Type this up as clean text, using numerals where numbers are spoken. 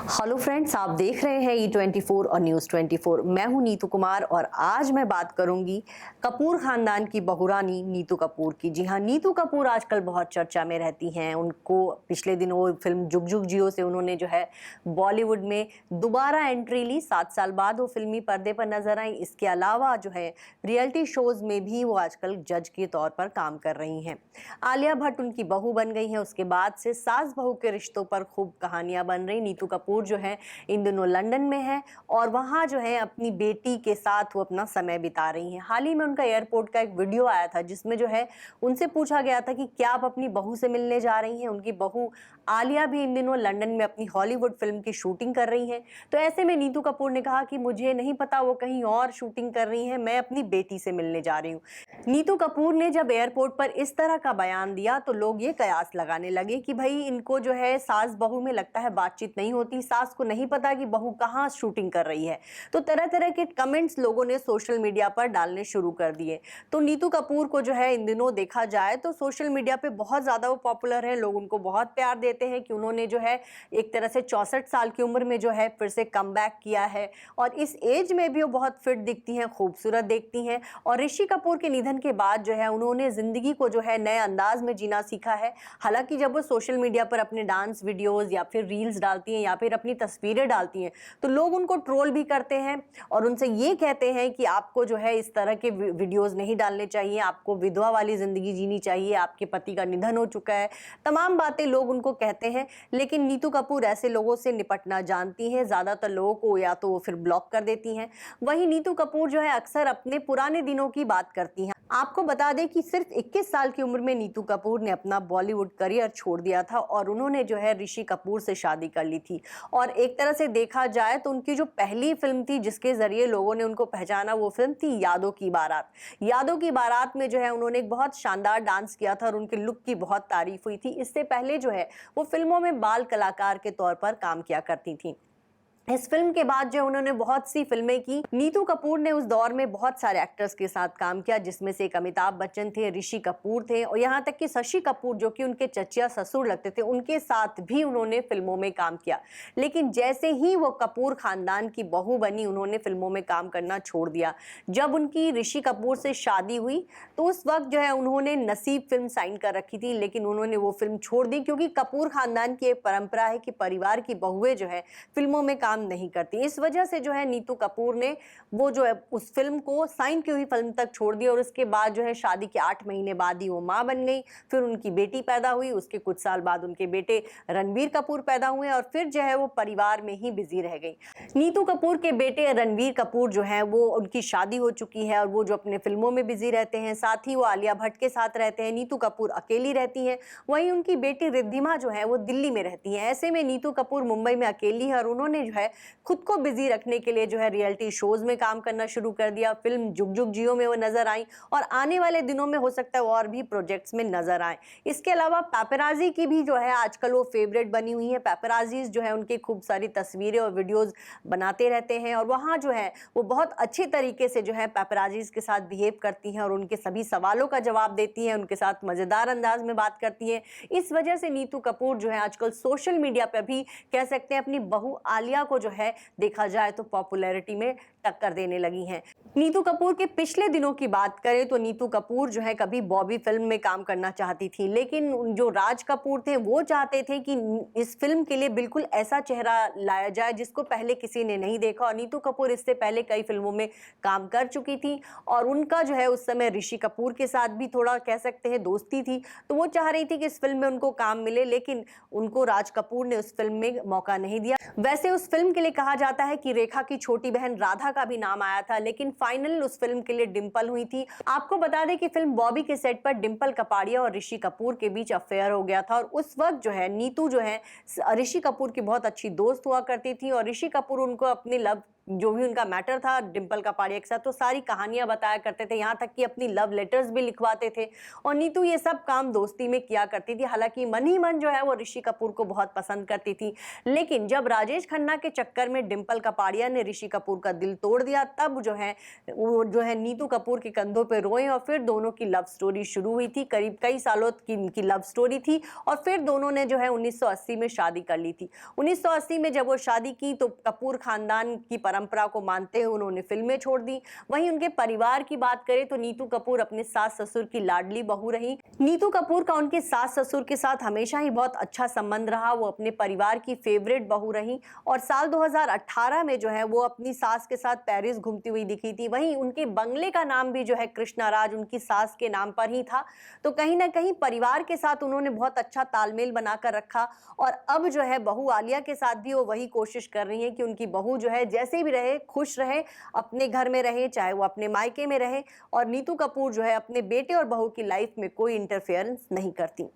Hello friends, आप देख रहे हैं E24 और न्यूज़ 24। मैं हूं नीतू कुमार और आज मैं बात करूंगी कपूर खानदान की बहुरानी नीतू कपूर की। जी हां, नीतू कपूर आजकल बहुत चर्चा में रहती हैं। उनको पिछले दिनों वो फिल्म जुग जुग जियो से उन्होंने जो है बॉलीवुड में दोबारा एंट्री ली। 7 साल बाद वो फिल्मी पर्दे पर नजर आई। इसके अलावा जो है रियलिटी शोज में भी वो आजकल जज के तौर पर काम कर रही हैं। आलिया भट्ट उनकी बहू बन गई हैं। उसके बाद से सास बहू के रिश्तों पर खूब कहानियां बन रही। नीतू कपूर जो है इन दिनों लंदन में है और वहां जो है अपनी बेटी के साथ वो अपना समय बिता रही हैं। हाल ही में उनका एयरपोर्ट का एक वीडियो आया था जिसमें जो है उनसे पूछा गया था कि क्या आप अपनी बहू से मिलने जा रही हैं। उनकी बहू आलिया भी इन दिनों लंदन में अपनी हॉलीवुड फिल्म की शूटिंग कर रही हैं। तो ऐसे में नीतू कपूर ने कहा कि मुझे नहीं पता वो कहीं और शूटिंग कर रही हैं, मैं अपनी बेटी से मिलने जा रही हूँ। नीतू कपूर ने जब एयरपोर्ट पर इस तरह का बयान दिया तो लोग ये कयास लगाने लगे कि भाई इनको जो है सास बहू में लगता है बातचीत नहीं होती, सास को नहीं पता कि बहू कहाँ शूटिंग कर रही है। तो तरह तरह के कमेंट्स लोगों ने सोशल मीडिया पर डालने शुरू कर दिए। तो नीतू कपूर को जो है इन दिनों देखा जाए तो सोशल मीडिया पे बहुत ज्यादा वो पॉपुलर है। लोग उनको बहुत प्यार देते हैं कि उन्होंने जो है एक तरह से 64 साल की उम्र में जो है फिर से कमबैक किया है और इस एज में भी वो बहुत फिट दिखती हैं, खूबसूरत दिखती हैं। और ऋषि कपूर के निधन के बाद जो है उन्होंने जिंदगी को जो है नए अंदाज में जीना सीखा है। हालांकि जब वो सोशल मीडिया पर अपने डांस वीडियोस या फिर रील्स डालती हैं या फिर अपनी तस्वीरें डालती हैं तो लोग उनको ट्रोल भी करते हैं और उनसे ये कहते हैं कि आपको जो है इस तरह के वीडियोस नहीं डालने चाहिए, आपको विधवा वाली जिंदगी जीनी चाहिए, आपके पति का निधन हो चुका है, तमाम बातें लोग उनको कहते हैं। लेकिन नीतू कपूर ऐसे लोगों से निपटना जानती हैं। ज्यादातर लोगों को या तो वो फिर ब्लॉक कर देती हैं। वहीं नीतू कपूर जो है अक्सर अपने पुराने दिनों की बात करती हैं। आपको बता दें कि सिर्फ 21 साल की उम्र में नीतू कपूर ने अपना बॉलीवुड करियर छोड़ दिया था और उन्होंने जो है ऋषि कपूर से शादी कर ली थी। और एक तरह से देखा जाए तो उनकी जो पहली फिल्म थी जिसके जरिए लोगों ने उनको पहचाना वो फिल्म थी यादों की बारात। यादों की बारात में जो है उन्होंने एक बहुत शानदार डांस किया था और उनके लुक की बहुत तारीफ हुई थी। इससे पहले जो है वो फिल्मों में बाल कलाकार के तौर पर काम किया करती थी। इस फिल्म के बाद जो उन्होंने बहुत सी फिल्में की। नीतू कपूर ने उस दौर में बहुत सारे एक्टर्स के साथ काम किया जिसमें से एक अमिताभ बच्चन थे, ऋषि कपूर थे और यहाँ तक कि शशि कपूर जो कि उनके चचिया ससुर लगते थे उनके साथ भी उन्होंने फिल्मों में काम किया। लेकिन जैसे ही वो कपूर खानदान की बहू बनी उन्होंने फिल्मों में काम करना छोड़ दिया। जब उनकी ऋषि कपूर से शादी हुई तो उस वक्त जो है उन्होंने नसीब फिल्म साइन कर रखी थी लेकिन उन्होंने वो फिल्म छोड़ दी क्योंकि कपूर खानदान की एक परंपरा है कि परिवार की बहुएं जो है फिल्मों में काम नहीं करती। इस वजह से जो है नीतू कपूर ने वो जो है उस फिल्म को साइन की हुई फिल्म तक छोड़ दिया और उसके बाद जो है शादी के 8 महीने बाद ही वो मां बन गई। फिर उनकी बेटी पैदा हुई, उसके कुछ साल बाद उनके बेटे रणबीर कपूर पैदा हुए और फिर जो है वो परिवार में ही बिजी रह गई। नीतू कपूर के बेटे रणबीर कपूर जो है वो उनकी शादी हो चुकी है और वो जो अपने फिल्मों में बिजी रहते हैं, साथ ही वो आलिया भट्ट के साथ रहते हैं। नीतू कपूर अकेली रहती हैं। वहीं उनकी बेटी रिद्धिमा जो है वो दिल्ली में रहती है। ऐसे में नीतू कपूर मुंबई में अकेली है और उन्होंने जो है खुद को बिजी रखने के लिए जो है रियलिटी शोज में काम करना शुरू कर दिया। फिल्म जुग जुग जियो में वो नजर आई और आने वाले दिनों में हो सकता है और भी प्रोजेक्ट्स में नजर आए। इसके अलावा पेपराजी की भी जो है आजकल वो फेवरेट बनी हुई है। पेपराजी जो है उनकी खूब सारी तस्वीरें और वीडियोस बनाते रहते हैं और वहां जो है वो बहुत अच्छे तरीके से जो है पेपराजी के साथ बिहेव करती हैं और उनके सभी सवालों का जवाब देती हैं, उनके साथ मजेदार अंदाज में बात करती हैं। इस वजह से नीतू कपूर जो है आजकल सोशल मीडिया पर भी कह सकते हैं अपनी बहू आलिया को जो है देखा जाए तो पॉपुलैरिटी में टक्कर देने लगी हैं। नीतू कपूर के पिछले दिनों की बात करें तो नीतू कपूर जो है कभी बॉबी फिल्म में काम करना चाहती थी लेकिन जो राज कपूर थे वो चाहते थे कि इस फिल्म के लिए बिल्कुल ऐसा चेहरा लाया जाए जिसको पहले किसी ने नहीं देखा। और नीतू कपूर इससे पहले कई फिल्मों में काम कर चुकी थी और उनका जो है उस समय ऋषि कपूर के साथ भी थोड़ा कह सकते हैं दोस्ती थी। तो वो चाह रही थी कि इस फिल्म में उनको काम मिले लेकिन उनको राज कपूर ने उस फिल्म में मौका नहीं दिया। वैसे उस फिल्म के लिए कहा जाता है कि रेखा की छोटी बहन राधा का भी नाम आया था लेकिन फाइनल उस फिल्म के लिए डिंपल हुई थी। आपको बता दें कि फिल्म बॉबी के सेट पर डिंपल कपाड़िया और ऋषि कपूर के बीच अफेयर हो गया था और उस वक्त जो है नीतू जो है ऋषि कपूर की बहुत अच्छी दोस्त हुआ करती थी और ऋषि कपूर उनको अपने लव जो भी उनका मैटर था डिम्पल कपाड़िया के साथ, तो सारी कहानियां बताया करते थे, यहाँ तक कि अपनी लव लेटर्स भी लिखवाते थे। और नीतू ये सब काम दोस्ती में किया करती थी। हालांकि मन ही मन जो है वो ऋषि कपूर को बहुत पसंद करती थी, लेकिन जब राजेश खन्ना के चक्कर में डिम्पल कपाड़िया ने ऋषि कपूर का दिल तोड़ दिया, तब जो है वो जो है नीतू कपूर के कंधों पे रोए और फिर दोनों की लव स्टोरी शुरू हुई थी। करीब कई सालों की इनकी लव स्टोरी थी और फिर दोनों ने जो है 1980 में शादी कर ली थी। 1980 में जब वो शादी की तो कपूर खानदान की परंपरा को मानते हुए उन्होंने फिल्में छोड़ दी। वहीं उनके परिवार की बात करें तो नीतू कपूर अपने सास ससुर की लाडली बहू रही। नीतू कपूर का उनके सास ससुर के साथ हमेशा ही बहुत अच्छा संबंध रहा। वो अपने परिवार की फेवरेट बहू रही और साल 2018 में जो है वो अपनी सास के साथ पेरिस घूमती हुई दिखी थी। वहीं उनके बंगले का नाम भी जो है कृष्णा राज उनकी सास के नाम पर ही था। तो कहीं ना कहीं परिवार के साथ उन्होंने बहुत अच्छा तालमेल बनाकर रखा और अब जो है बहू आलिया के साथ भी वो वही कोशिश कर रही है कि उनकी बहू जो है जैसे भी रहे, खुश रहे, अपने घर में रहे, चाहे वो अपने मायके में रहे। और नीतू कपूर जो है अपने बेटे और बहू की लाइफ में कोई इंटरफेरेंस नहीं करती।